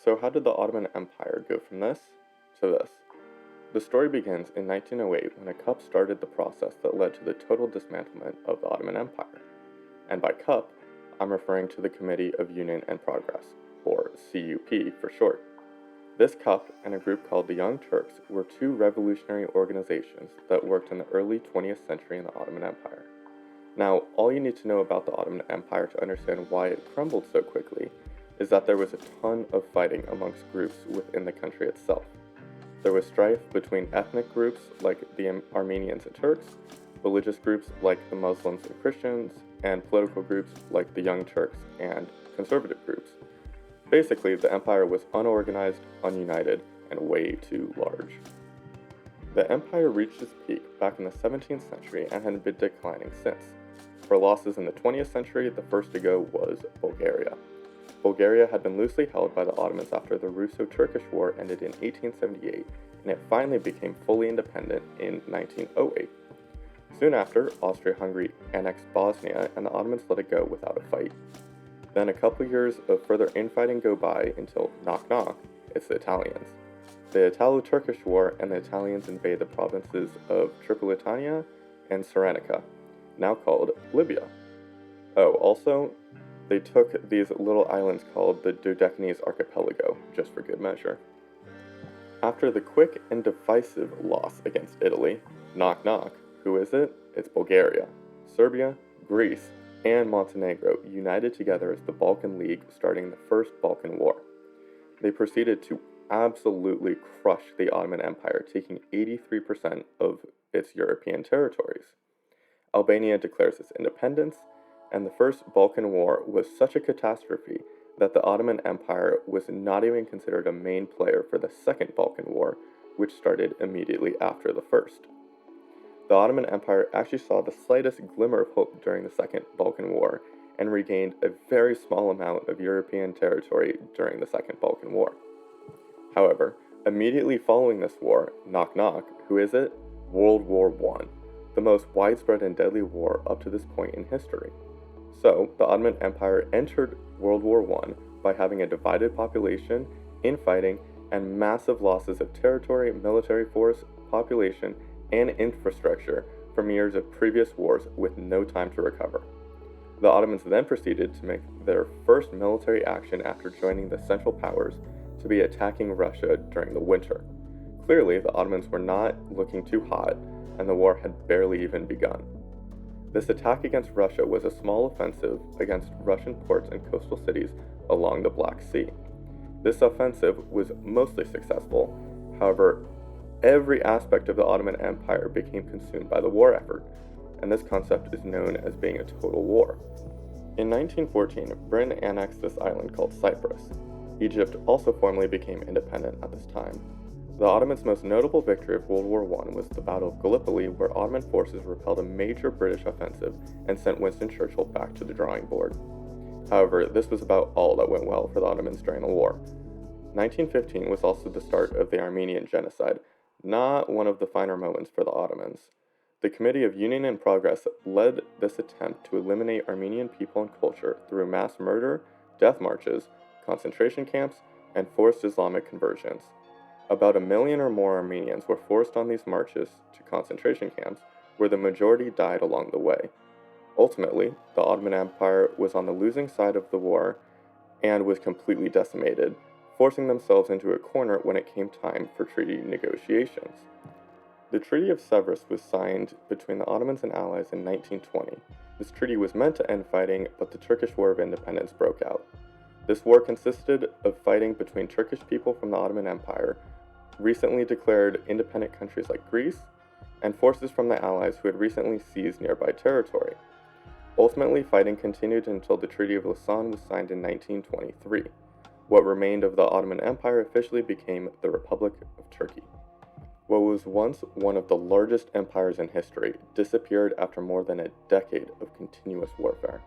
So how did the Ottoman Empire go from this to this? The story begins in 1908 when a CUP started the process that led to the total dismantlement of the Ottoman Empire. And by CUP, I'm referring to the Committee of Union and Progress, or CUP for short. This CUP and a group called the Young Turks were two revolutionary organizations that worked in the early 20th century in the Ottoman Empire. Now, all you need to know about the Ottoman Empire to understand why it crumbled so quickly is that there was a ton of fighting amongst groups within the country itself. There was strife between ethnic groups like the Armenians and Turks, religious groups like the Muslims and Christians, and political groups like the Young Turks and conservative groups. Basically, the empire was unorganized, ununited, and way too large. The empire reached its peak back in the 17th century and had been declining since. For losses in the 20th century, the first to go was Bulgaria. Bulgaria had been loosely held by the Ottomans after the Russo-Turkish War ended in 1878, and it finally became fully independent in 1908. Soon after, Austria-Hungary annexed Bosnia, and the Ottomans let it go without a fight. Then a couple years of further infighting go by until, knock knock, it's the Italians. The Italo-Turkish War and the Italians invade the provinces of Tripolitania and Cyrenaica, now called Libya. Oh, also, they took these little islands called the Dodecanese Archipelago, just for good measure. After the quick and decisive loss against Italy, knock knock, who is it? It's Bulgaria. Serbia, Greece, and Montenegro united together as the Balkan League starting the First Balkan War. They proceeded to absolutely crush the Ottoman Empire, taking 83% of its European territories. Albania declares its independence, and the First Balkan War was such a catastrophe that the Ottoman Empire was not even considered a main player for the Second Balkan War, which started immediately after the First. The Ottoman Empire actually saw the slightest glimmer of hope during the Second Balkan War and regained a very small amount of European territory during the Second Balkan War. However, immediately following this war, knock knock, who is it? World War I, the most widespread and deadly war up to this point in history. So, the Ottoman Empire entered World War I by having a divided population, infighting, and massive losses of territory, military force, population, and infrastructure from years of previous wars with no time to recover. The Ottomans then proceeded to make their first military action after joining the Central Powers to be attacking Russia during the winter. Clearly, the Ottomans were not looking too hot, and the war had barely even begun. This attack against Russia was a small offensive against Russian ports and coastal cities along the Black Sea. This offensive was mostly successful. However, every aspect of the Ottoman Empire became consumed by the war effort, and this concept is known as being a total war. In 1914, Britain annexed this island called Cyprus. Egypt also formally became independent at this time. The Ottomans' most notable victory of World War I was the Battle of Gallipoli, where Ottoman forces repelled a major British offensive and sent Winston Churchill back to the drawing board. However, this was about all that went well for the Ottomans during the war. 1915 was also the start of the Armenian Genocide, not one of the finer moments for the Ottomans. The Committee of Union and Progress led this attempt to eliminate Armenian people and culture through mass murder, death marches, concentration camps, and forced Islamic conversions. About 1 million or more Armenians were forced on these marches to concentration camps, where the majority died along the way. Ultimately, the Ottoman Empire was on the losing side of the war and was completely decimated, forcing themselves into a corner when it came time for treaty negotiations. The Treaty of Sevres was signed between the Ottomans and Allies in 1920. This treaty was meant to end fighting, but the Turkish War of Independence broke out. This war consisted of fighting between Turkish people from the Ottoman Empire, recently declared independent countries like Greece, and forces from the Allies who had recently seized nearby territory. Ultimately, fighting continued until the Treaty of Lausanne was signed in 1923. What remained of the Ottoman Empire officially became the Republic of Turkey. What was once one of the largest empires in history disappeared after more than a decade of continuous warfare.